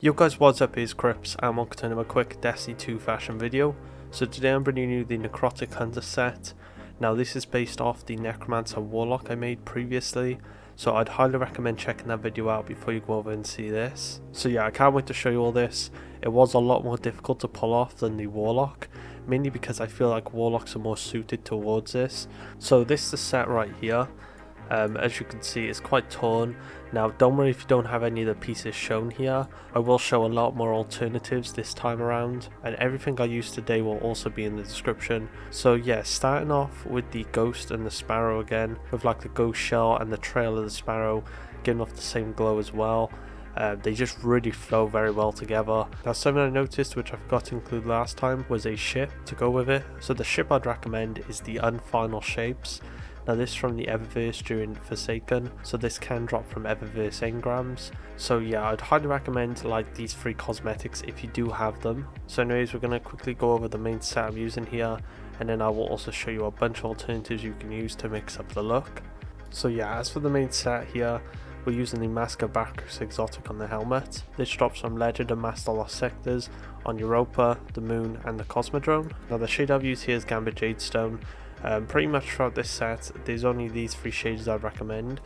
Yo guys, what's up, it's Krypz and welcome to another quick Destiny 2 fashion video. So today I'm bringing you the Necrotic Hunter Set. Now this is based off the Necromancer Warlock I made previously, so I'd highly recommend checking that video out before you go over and see this. So yeah, I can't wait to show you all this. It was a lot more difficult to pull off than the Warlock, mainly because I feel like Warlocks are more suited towards this. So this is the set right here. As you can see, it's quite torn. Now don't worry if you don't have any of the pieces shown here. I will show a lot more alternatives this time around, and everything I use today will also be in the description. So yeah, starting off with the ghost and the sparrow again, with like the ghost shell and the trail of the sparrow giving off the same glow as well. They just really flow very well together. Now something I noticed which I forgot to include last time was a ship to go with it. So the ship I'd recommend is the Unfinal Shapes. Now this is from the eververse during Forsaken, so this can drop from eververse engrams. So yeah, I'd highly recommend like these three cosmetics if you do have them. So anyways, we're going to quickly go over the main set I'm using here, and then I will also show you a bunch of alternatives you can use to mix up the look. So yeah, as for the main set here, we're using the Mask of Bakris exotic on the helmet. This drops from Legend and Master Lost sectors on Europa, the Moon and the Cosmodrome. Now the shade I've used here is Gambit Jadestone. Pretty much throughout this set, there's only these three shades I'd recommend.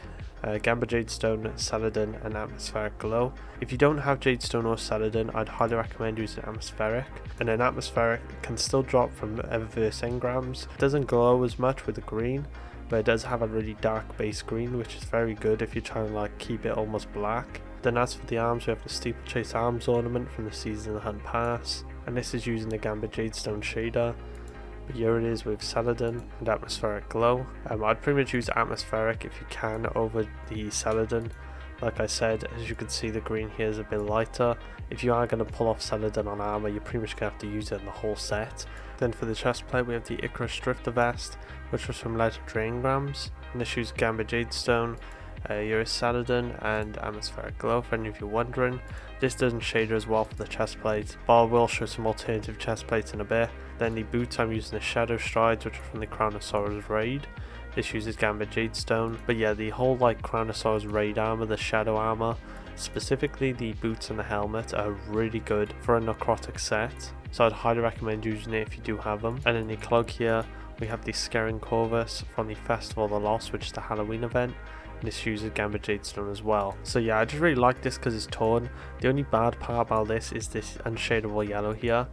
Gambit Jadestone, Saladin and Atmospheric Glow. If you don't have Jadestone or Saladin, I'd highly recommend using Atmospheric. And then Atmospheric can still drop from eververse engrams. It doesn't glow as much with the green, but it does have a really dark base green, which is very good if you're trying to like keep it almost black. Then as for the arms, we have the Steeplechase arms ornament from the Season of the Hunt pass, and this is using the Gambit Jadestone shader. But here it is with Saladin and Atmospheric Glow. I'd pretty much use Atmospheric if you can over the Saladin. Like I said, as you can see, the green here is a bit lighter. If you are going to pull off Saladin on armor, you're pretty much going to have to use it in the whole set. Then for the chestplate, we have the Icarus Drifter Vest, which was from Legendary Engrams. And this uses Gambit Jadestone, here is Saladin and Atmospheric Glow for any of you wondering. This doesn't shader as well for the chestplate, but I will show some alternative chestplates in a bit. Then the boots, I'm using the Shadow Strides, which are from the Crown of Sorrows raid. This uses Gambit Jadestone. But yeah, the whole like Crown of Sorrows raid armor, the shadow armor, specifically the boots and the helmet, are really good for a necrotic set. So I'd highly recommend using it if you do have them. And in the cloak here, we have the Scaring Corvus from the Festival of the Lost, which is the Halloween event. This uses Gambit Jadestone as well. So yeah, I just really like this because it's torn. The only bad part about this is this unshadable yellow here,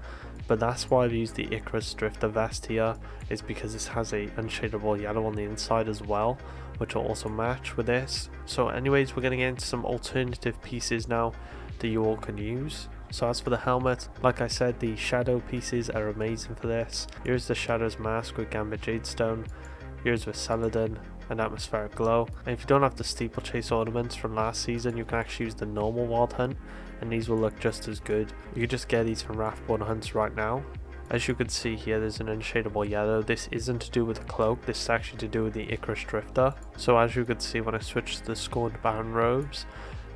but that's why I've used the Icarus Drifter Vest here, is because this has a unshadable yellow on the inside as well, which will also match with this. So anyways, we're going to get into some alternative pieces now that you all can use. So as for the helmet, like I said, the shadow pieces are amazing for this. Here's the Shadow's Mask with Gambit Jadestone. Here's with Saladin and Atmospheric Glow. And if you don't have the Steeplechase ornaments from last season, you can actually use the normal Wild Hunt, and these will look just as good. You can just get these from wrathborn hunts right now. As you can see here, there's an unshadable yellow. This isn't to do with the cloak, this is actually to do with the Icarus Drifter. So as you can see, when I switch to the Scorned Baron robes,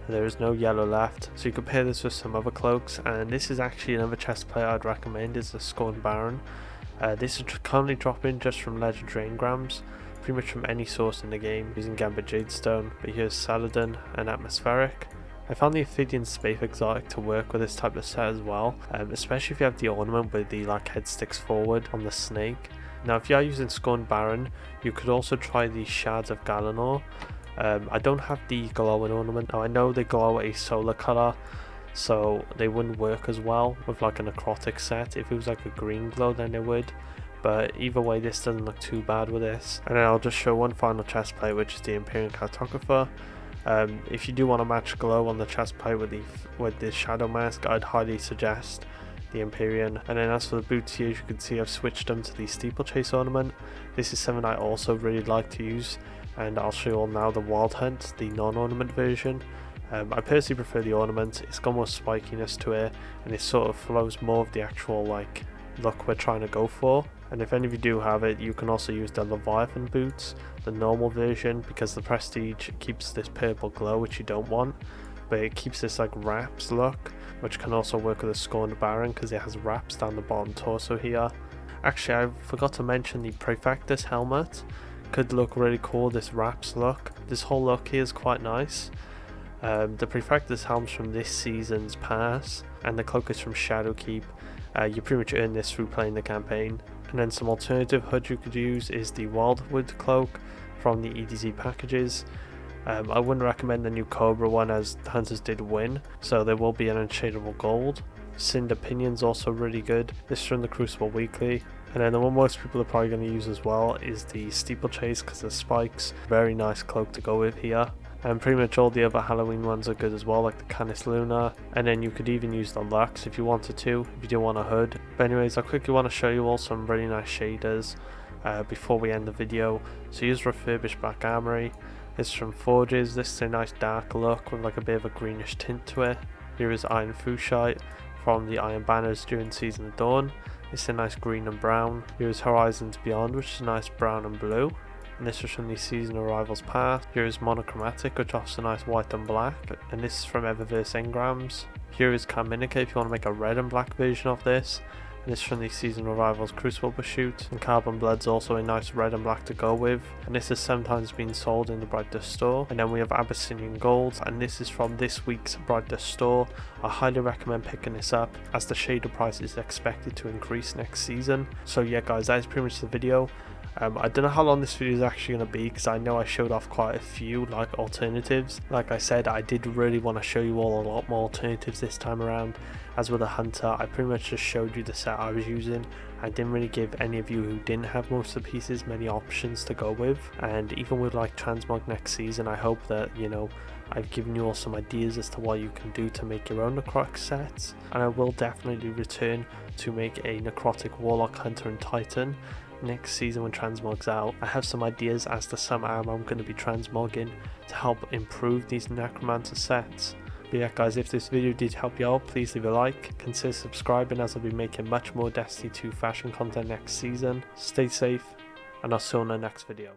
there is no yellow left. So you compare this with some other cloaks, and this is actually another chestplate I'd recommend, is the Scorned Baron. This is currently dropping just from Legendary Engrams, pretty much from any source in the game, using Gambit Jadestone. But here's Saladin and Atmospheric. I found the Ophidian Space exotic to work with this type of set as well, especially if you have the ornament with the like head sticks forward on the snake. Now if you are using Scorned Baron, you could also try the Shards of Galanor. I don't have the glowing ornament. Now I know they glow a solar color, so they wouldn't work as well with like a necrotic set. If it was like a green glow, then they would. But either way, this doesn't look too bad with this. And then I'll just show one final chestplate, which is the Empyrean cartographer. If you do want to match glow on the chestplate with the shadow mask, I'd highly suggest the Empyrean. And then as for the boots here, as you can see, I've switched them to the Steeplechase ornament. This is something I also really like to use, and I'll show you all now the Wild Hunt, the non-ornament version. I personally prefer the ornament. It's got more spikiness to it, and it sort of flows more of the actual like look we're trying to go for. And if any of you do have it, you can also use the Leviathan boots, the normal version, because the Prestige keeps this purple glow, which you don't want, but it keeps this like wraps look, which can also work with a Scorned Baron because it has wraps down the bottom torso here. Actually, I forgot to mention the Praefectus helmet could look really cool, this wraps look. This whole look here is quite nice. The Praefectus helms from this season's pass, and the cloak is from Shadowkeep. You pretty much earn this through playing the campaign. And then some alternative HUD you could use is the Wildwood cloak from the EDZ packages. I wouldn't recommend the new Cobra one as the hunters did win, so there will be an unshadable gold. Cinder Pinion's also really good. This is from the Crucible Weekly. And then the one most people are probably going to use as well is the Steeplechase because the spikes. Very nice cloak to go with here. And pretty much all the other Halloween ones are good as well, like the Canis Luna. And then you could even use the Lux if you wanted to, if you do want a hood. But anyways, I quickly want to show you all some really nice shaders before we end the video. So use Refurbished Black Armory. This is from Forges. This is a nice dark look with like a bit of a greenish tint to it. Here is Iron Fuchsite from the Iron Banners during Season of Dawn. It's a nice green and brown. Here is Horizons Beyond, which is a nice brown and blue. And this is from the Season Arrivals Path. Here is Monochromatic, which offers a nice white and black. And this is from eververse engrams. Here is Carminica if you want to make a red and black version of this. And this is from the Season Arrivals Crucible Pursuit. And Carbon Blood's also a nice red and black to go with. And this has sometimes been sold in the Bright Dust store. And then we have Abyssinian Gold, and this is from this week's Bright Dust store. I highly recommend picking this up as the shader price is expected to increase next season. So yeah guys, that is pretty much the video. I don't know how long this video is actually going to be because I know I showed off quite a few like alternatives. Like I said, I did really want to show you all a lot more alternatives this time around. As with a hunter, I pretty much just showed you the set I was using. I didn't really give any of you who didn't have most of the pieces many options to go with. And even with like transmog next season, I hope that, you know, I've given you all some ideas as to what you can do to make your own necrotic sets. And I will definitely return to make a necrotic warlock, hunter and titan next season when transmog's out. I have some ideas as to some armor I'm going to be transmogging to help improve these necromancer sets. But yeah guys, if this video did help you out, please leave a like, consider subscribing as I'll be making much more Destiny 2 fashion content next season. Stay safe, and I'll see you in the next video.